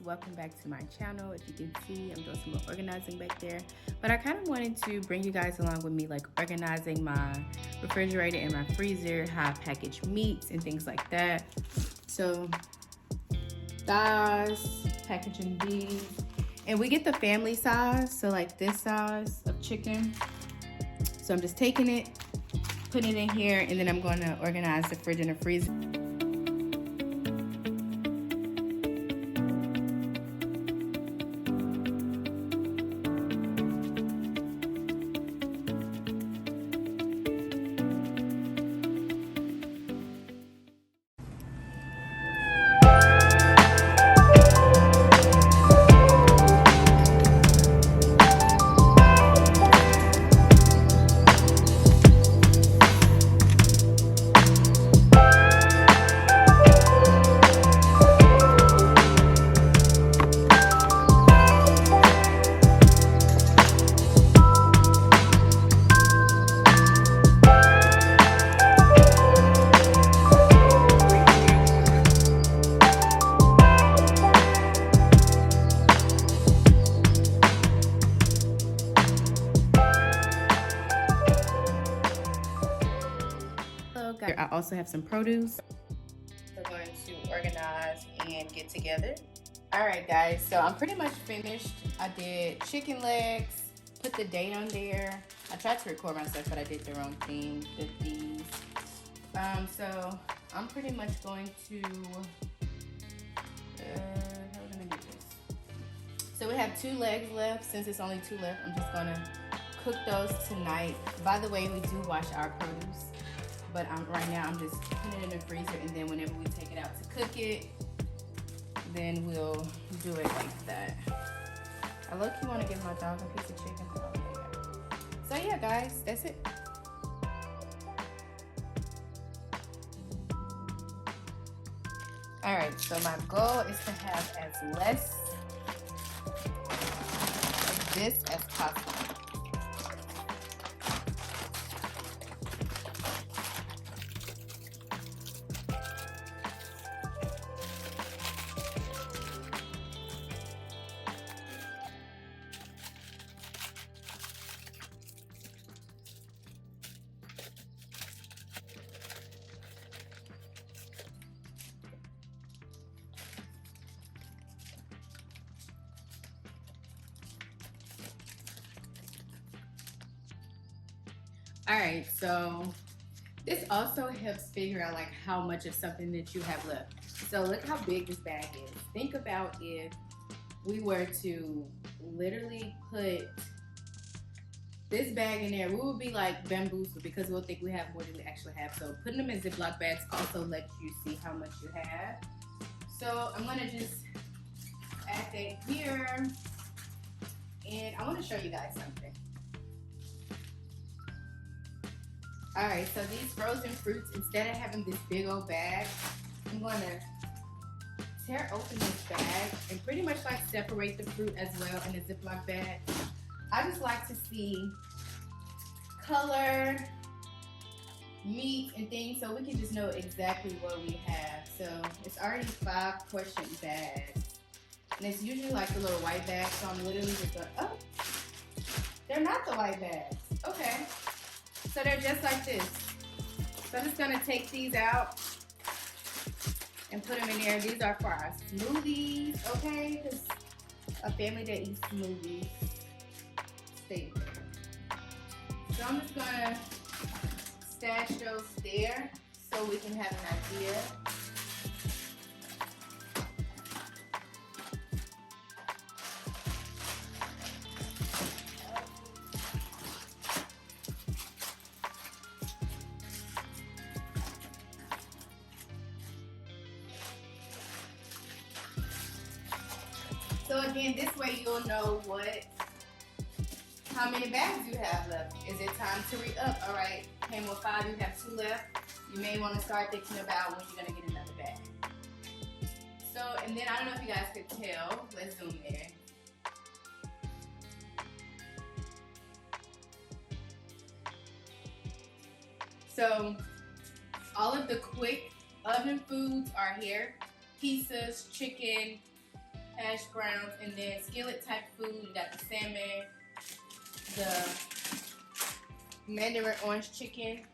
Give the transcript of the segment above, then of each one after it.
welcome back to my channel. If you can see, I'm doing some more organizing back there, but I kind of wanted to bring you guys along with me, like organizing my refrigerator and my freezer, how I package meats and things like that. So thighs, packaging these, and we get the family size, so like this size of chicken. So I'm just taking it, putting it in here, and then I'm going to organize the fridge and the freezer. I also have some produce. We're going to organize and get together. All right, guys, so I'm pretty much finished. I did chicken legs, put the date on there. I tried to record myself, but I did the wrong thing with these. So I'm pretty much going to, how am I gonna do this? So we have 2 legs left. Since it's only 2 left, I'm just gonna cook those tonight. By the way, we do wash our produce. But right now I'm just putting it in the freezer, and then whenever we take it out to cook it, then we'll do it like that. I low-key want to give my dog a piece of chicken. So yeah, guys, that's it. All right, so my goal is to have as less of this as possible. All right, so this also helps figure out like how much of something that you have left. So look how big this bag is. Think about if we were to literally put this bag in there, we would be like bamboozled because we'll think we have more than we actually have. So putting them in Ziploc bags also lets you see how much you have. So I'm gonna just add that here, and I wanna show you guys something. All right, so these frozen fruits, instead of having this big old bag, I'm gonna tear open this bag and pretty much like separate the fruit as well in a Ziploc bag. I just like to see color, meat, and things so we can just know exactly what we have. So it's already 5 portion bags. And it's usually like the little white bags, so I'm literally just going, oh, they're not the white bags. Okay. So they're just like this. So I'm just gonna take these out and put them in there. These are for our smoothies, okay? Because a family that eats smoothies, stay there. So I'm just gonna stash those there so we can have an idea. So again, this way you'll know how many bags you have left. Is it time to re-up? All right, came with 5, you have 2 left. You may want to start thinking about when you're gonna get another bag. So, and then I don't know if you guys could tell, let's zoom in. So all of the quick oven foods are here. Pizzas, chicken, hash browns, and then skillet type food. You got the salmon, the mandarin orange chicken,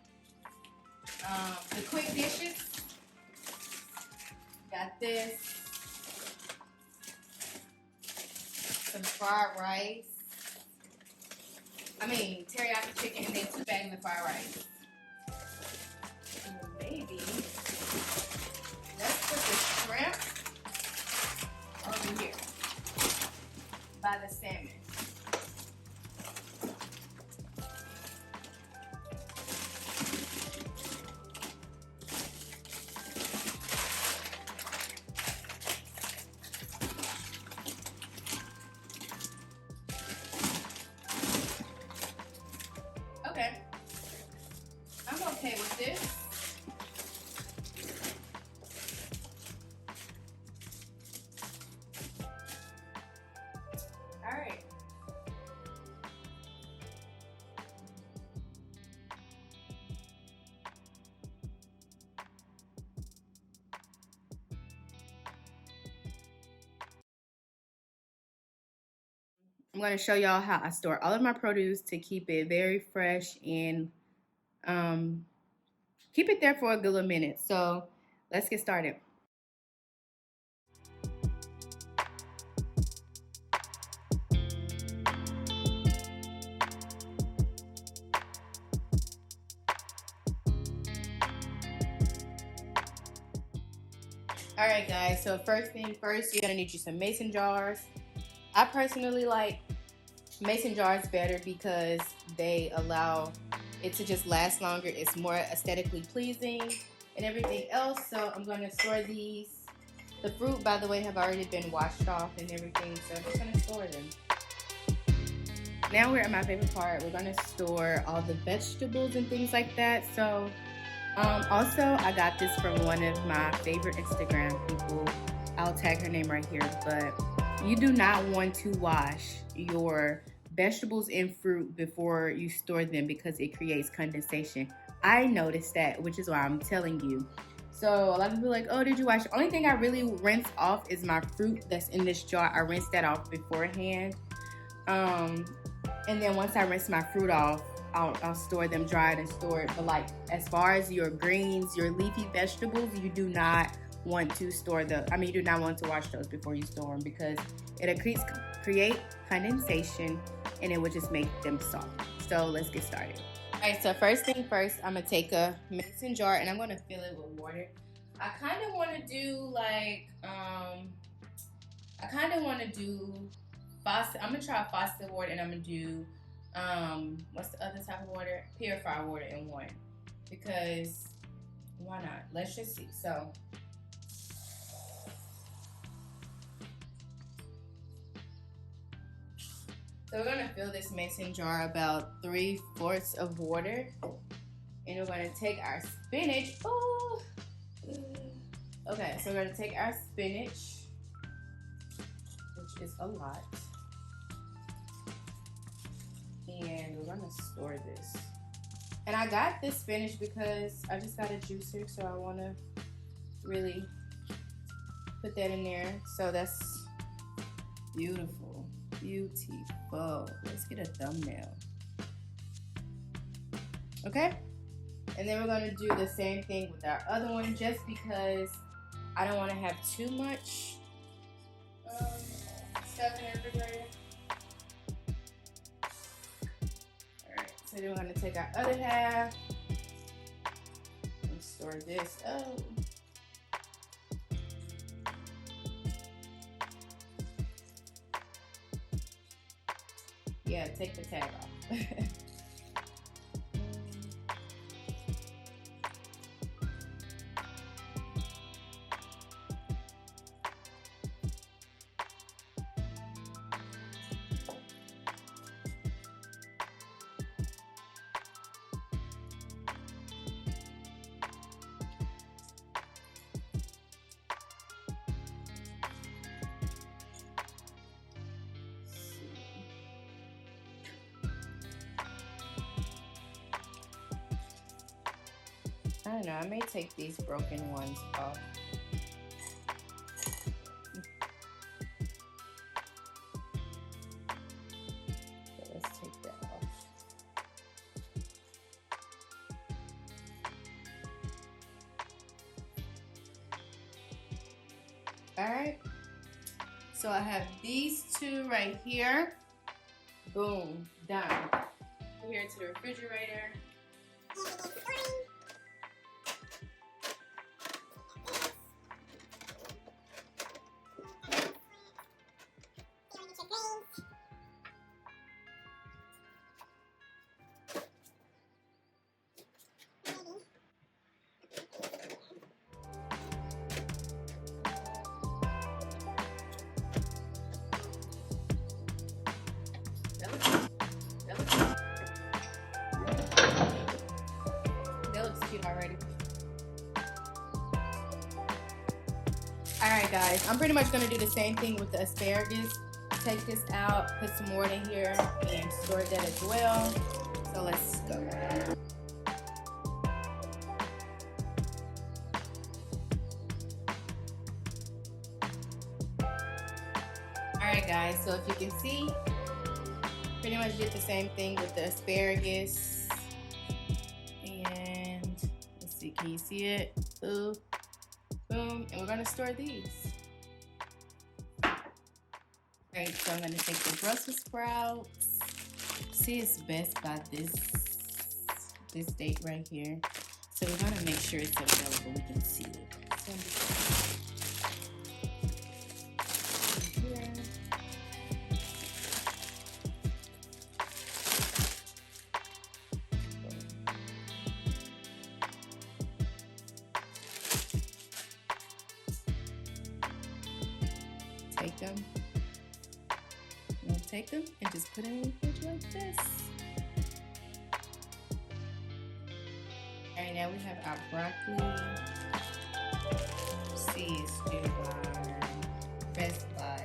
the quick dishes. Got this, some fried rice. I mean teriyaki chicken, and then 2 bags of fried rice. And maybe let's put the shrimp over here by the salmon. Okay, I'm okay with this. All right. I'm going to show y'all how I store all of my produce to keep it very fresh and keep it there for a good minute. So let's get started. All right, guys, so first thing first, you're gonna need you some mason jars. I personally like mason jars better because they allow it to just last longer. It's more aesthetically pleasing and everything else. So I'm gonna store these. The fruit, by the way, have already been washed off and everything, so I'm just gonna store them. Now we're at my favorite part. We're gonna store all the vegetables and things like that. So also, I got this from one of my favorite Instagram people. I'll tag her name right here. But you do not want to wash your vegetables and fruit before you store them because it creates condensation. I noticed that, which is why I'm telling you. So a lot of people are like, oh, did you wash? The only thing I really rinse off is my fruit that's in this jar. I rinse that off beforehand. And then once I rinse my fruit off, I'll store them dried and store it. But like as far as your greens, your leafy vegetables, you do not want to store you do not want to wash those before you store them because it create condensation and it would just make them soft. So let's get started. All right, so first thing first, I'm gonna take a mason jar and I'm gonna fill it with water. I kind of want to do like I'm gonna try faucet water, and I'm gonna do what's the other type of water? Purified water in one. Because why not? Let's just see. So we're gonna fill this mason jar about 3/4 of water. And we're gonna take our spinach. Oh. Okay, so we're gonna take our spinach, which is a lot. And we're gonna store this. And I got this spinach because I just got a juicer, so I wanna really put that in there. So that's beautiful, beautiful. Let's get a thumbnail. Okay? And then we're gonna do the same thing with our other one just because I don't wanna have too much stuff in the refrigerator. So then we're gonna take our other half and store this up. Yeah, take the tag off. I don't know, I may take these broken ones off. All right. So I have these two right here. Boom, done. Go here to the refrigerator. That looks cute already. Alright guys, I'm pretty much going to do the same thing with the asparagus. Take this out, put some more in here, and store that as well. So let's go. Alright guys, so if you can see, pretty much did the same thing with the asparagus. And let's see, can you see it? Ooh. Boom, and we're gonna store these. Alright, so I'm gonna take the Brussels sprouts. See, it's best by this date right here. So we're gonna make sure it's available, we can see it. So I'm just here. Take them. We'll take them and just put them in the fridge like this. Alright, now we have our broccoli. See, it's due by Best Buy.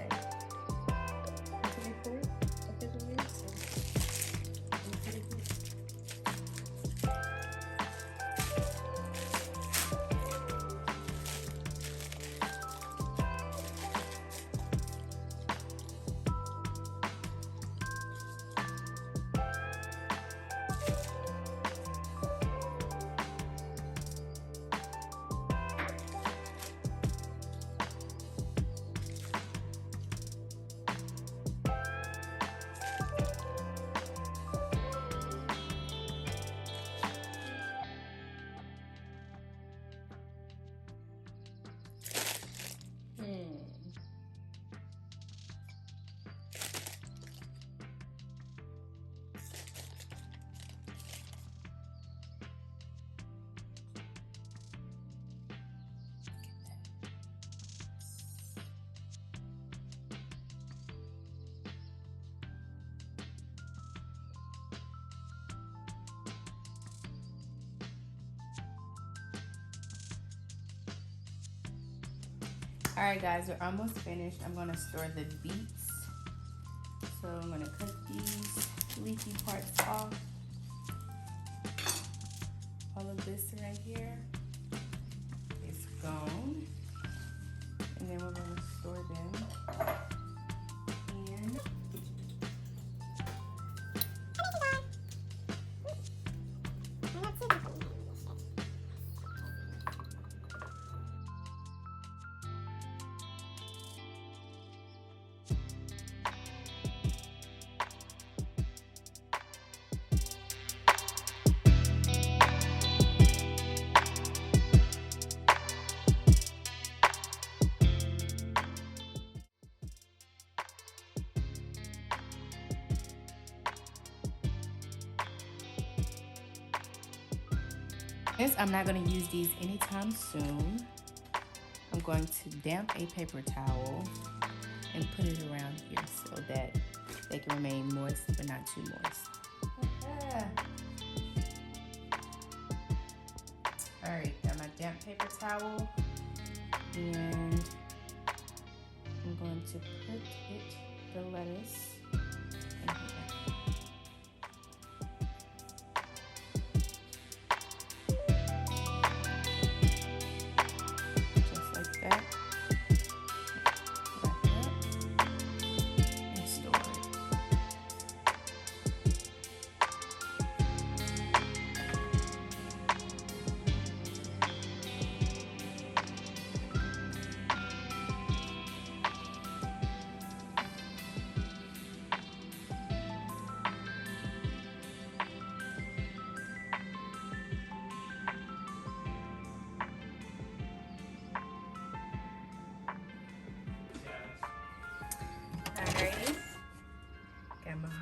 Alright guys, we're almost finished. I'm going to store the beets. So I'm going to cut these leafy parts off. All of this right here is gone. And then we're going to store them. And since I'm not going to use these anytime soon, I'm going to damp a paper towel and put it around here so that they can remain moist but not too moist. Alright, got my damp paper towel and I'm going to put the lettuce in here.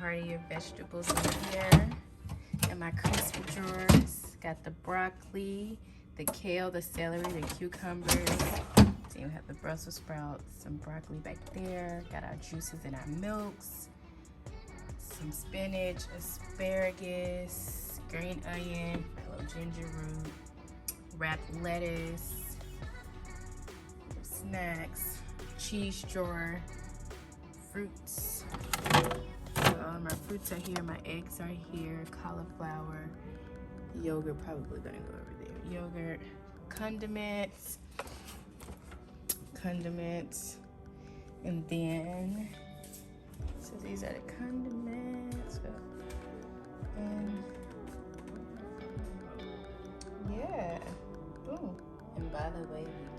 heartier vegetables in here. And my crisp drawers. Got the broccoli, the kale, the celery, the cucumbers. Then we have the Brussels sprouts, some broccoli back there. Got our juices and our milks. Some spinach, asparagus, green onion, a little ginger root, wrapped lettuce, snacks, cheese drawer, fruits. So all my fruits are here, my eggs are here, cauliflower, yogurt, probably gonna go over there. Yogurt, condiments, and then, so these are the condiments, and yeah, boom. And by the way, we